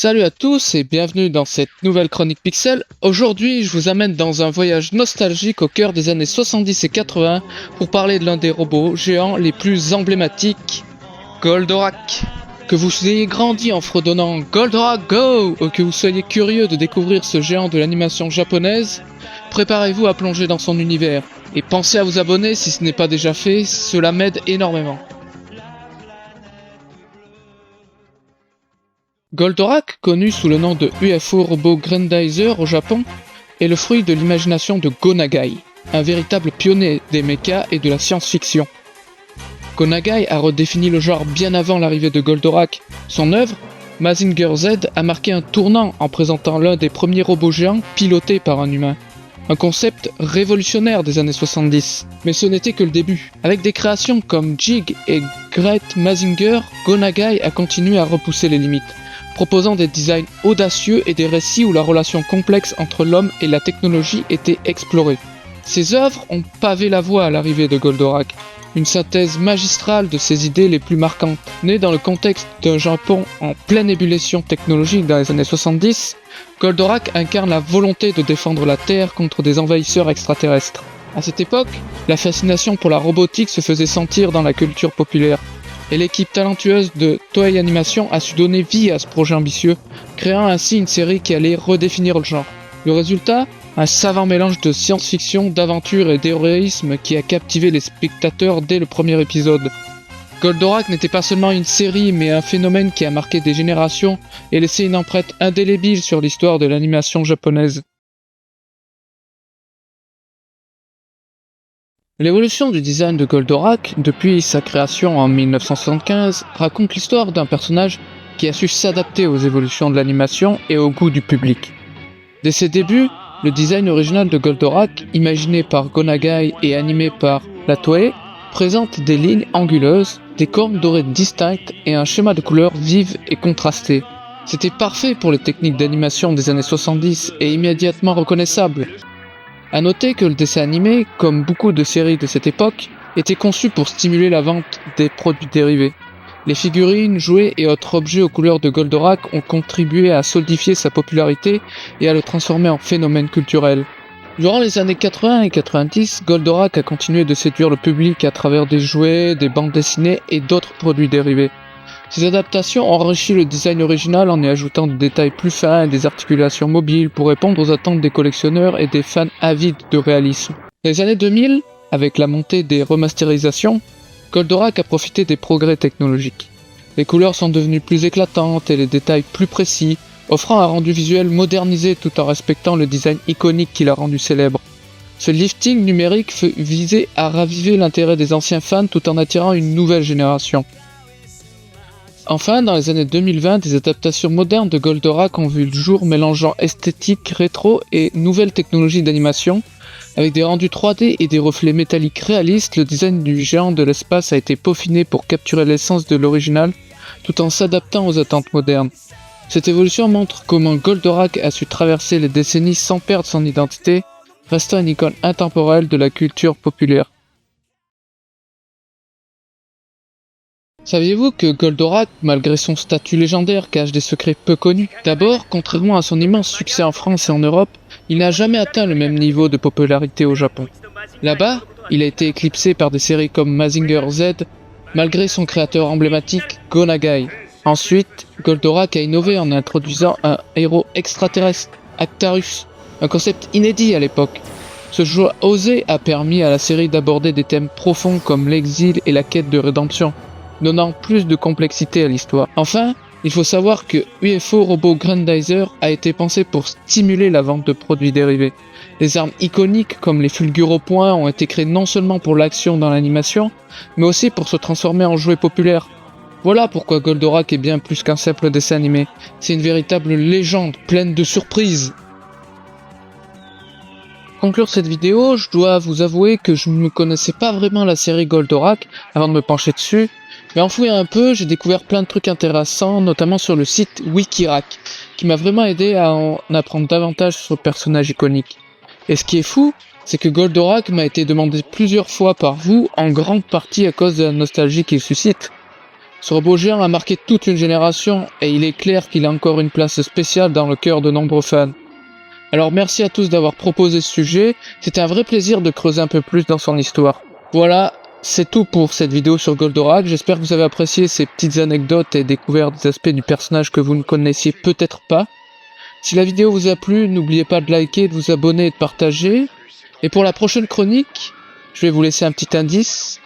Salut à tous et bienvenue dans cette nouvelle chronique Pixel. Aujourd'hui, je vous amène dans un voyage nostalgique au cœur des années 70 et 80 pour parler de l'un des robots géants les plus emblématiques, Goldorak. Que vous ayez grandi en fredonnant Goldorak Go ou que vous soyez curieux de découvrir ce géant de l'animation japonaise, préparez-vous à plonger dans son univers. Et pensez à vous abonner si ce n'est pas déjà fait, cela m'aide énormément. Goldorak, connu sous le nom de UFO Robot Grandizer au Japon, est le fruit de l'imagination de Go Nagai, un véritable pionnier des mechas et de la science-fiction. Go Nagai a redéfini le genre bien avant l'arrivée de Goldorak. Son œuvre, Mazinger Z, a marqué un tournant en présentant l'un des premiers robots géants pilotés par un humain. Un concept révolutionnaire des années 70. Mais ce n'était que le début. Avec des créations comme Jig et Great Mazinger, Go Nagai a continué à repousser les limites, proposant des designs audacieux et des récits où la relation complexe entre l'homme et la technologie était explorée. Ces œuvres ont pavé la voie à l'arrivée de Goldorak, une synthèse magistrale de ses idées les plus marquantes. Né dans le contexte d'un Japon en pleine ébullition technologique dans les années 70, Goldorak incarne la volonté de défendre la Terre contre des envahisseurs extraterrestres. À cette époque, la fascination pour la robotique se faisait sentir dans la culture populaire, et l'équipe talentueuse de Toei Animation a su donner vie à ce projet ambitieux, créant ainsi une série qui allait redéfinir le genre. Le résultat ? Un savant mélange de science-fiction, d'aventure et d'héroïsme qui a captivé les spectateurs dès le premier épisode. Goldorak n'était pas seulement une série, mais un phénomène qui a marqué des générations et laissé une empreinte indélébile sur l'histoire de l'animation japonaise. L'évolution du design de Goldorak, depuis sa création en 1975, raconte l'histoire d'un personnage qui a su s'adapter aux évolutions de l'animation et au goût du public. Dès ses débuts, le design original de Goldorak, imaginé par Go Nagai et animé par la Toei, présente des lignes anguleuses, des cornes dorées distinctes et un schéma de couleurs vives et contrastées. C'était parfait pour les techniques d'animation des années 70 et immédiatement reconnaissable. A noter que le dessin animé, comme beaucoup de séries de cette époque, était conçu pour stimuler la vente des produits dérivés. Les figurines, jouets et autres objets aux couleurs de Goldorak ont contribué à solidifier sa popularité et à le transformer en phénomène culturel. Durant les années 80 et 90, Goldorak a continué de séduire le public à travers des jouets, des bandes dessinées et d'autres produits dérivés. Ces adaptations ont enrichi le design original en y ajoutant des détails plus fins et des articulations mobiles pour répondre aux attentes des collectionneurs et des fans avides de réalisme. Dans les années 2000, avec la montée des remasterisations, Goldorak a profité des progrès technologiques. Les couleurs sont devenues plus éclatantes et les détails plus précis, offrant un rendu visuel modernisé tout en respectant le design iconique qui l'a rendu célèbre. Ce lifting numérique visait à raviver l'intérêt des anciens fans tout en attirant une nouvelle génération. Enfin, dans les années 2020, des adaptations modernes de Goldorak ont vu le jour mélangeant esthétique rétro et nouvelles technologies d'animation. Avec des rendus 3D et des reflets métalliques réalistes, le design du géant de l'espace a été peaufiné pour capturer l'essence de l'original, tout en s'adaptant aux attentes modernes. Cette évolution montre comment Goldorak a su traverser les décennies sans perdre son identité, restant une icône intemporelle de la culture populaire. Saviez-vous que Goldorak, malgré son statut légendaire, cache des secrets peu connus ? D'abord, contrairement à son immense succès en France et en Europe, il n'a jamais atteint le même niveau de popularité au Japon. Là-bas, il a été éclipsé par des séries comme Mazinger Z, malgré son créateur emblématique, Go Nagai. Ensuite, Goldorak a innové en introduisant un héros extraterrestre, Actarus, un concept inédit à l'époque. Ce choix osé a permis à la série d'aborder des thèmes profonds comme l'exil et la quête de rédemption, donnant plus de complexité à l'histoire. Enfin, il faut savoir que UFO Robot Grandizer a été pensé pour stimuler la vente de produits dérivés. Les armes iconiques comme les fulguropoints ont été créées non seulement pour l'action dans l'animation, mais aussi pour se transformer en jouets populaires. Voilà pourquoi Goldorak est bien plus qu'un simple dessin animé. C'est une véritable légende pleine de surprises. Pour conclure cette vidéo, je dois vous avouer que je ne connaissais pas vraiment la série Goldorak avant de me pencher dessus. Mais en fouillant un peu, j'ai découvert plein de trucs intéressants, notamment sur le site Wikirak, qui m'a vraiment aidé à en apprendre davantage sur le personnage iconique. Et ce qui est fou, c'est que Goldorak m'a été demandé plusieurs fois par vous, en grande partie à cause de la nostalgie qu'il suscite. Ce robot géant a marqué toute une génération et il est clair qu'il a encore une place spéciale dans le cœur de nombreux fans. Alors merci à tous d'avoir proposé ce sujet, c'était un vrai plaisir de creuser un peu plus dans son histoire. Voilà, c'est tout pour cette vidéo sur Goldorak, j'espère que vous avez apprécié ces petites anecdotes et découvert des aspects du personnage que vous ne connaissiez peut-être pas. Si la vidéo vous a plu, n'oubliez pas de liker, de vous abonner et de partager. Et pour la prochaine chronique, je vais vous laisser un petit indice.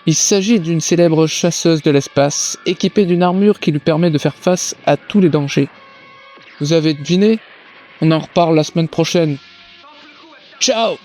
Il s'agit d'une célèbre chasseuse de l'espace, équipée d'une armure qui lui permet de faire face à tous les dangers. Vous avez deviné? On en reparle la semaine prochaine. Ciao!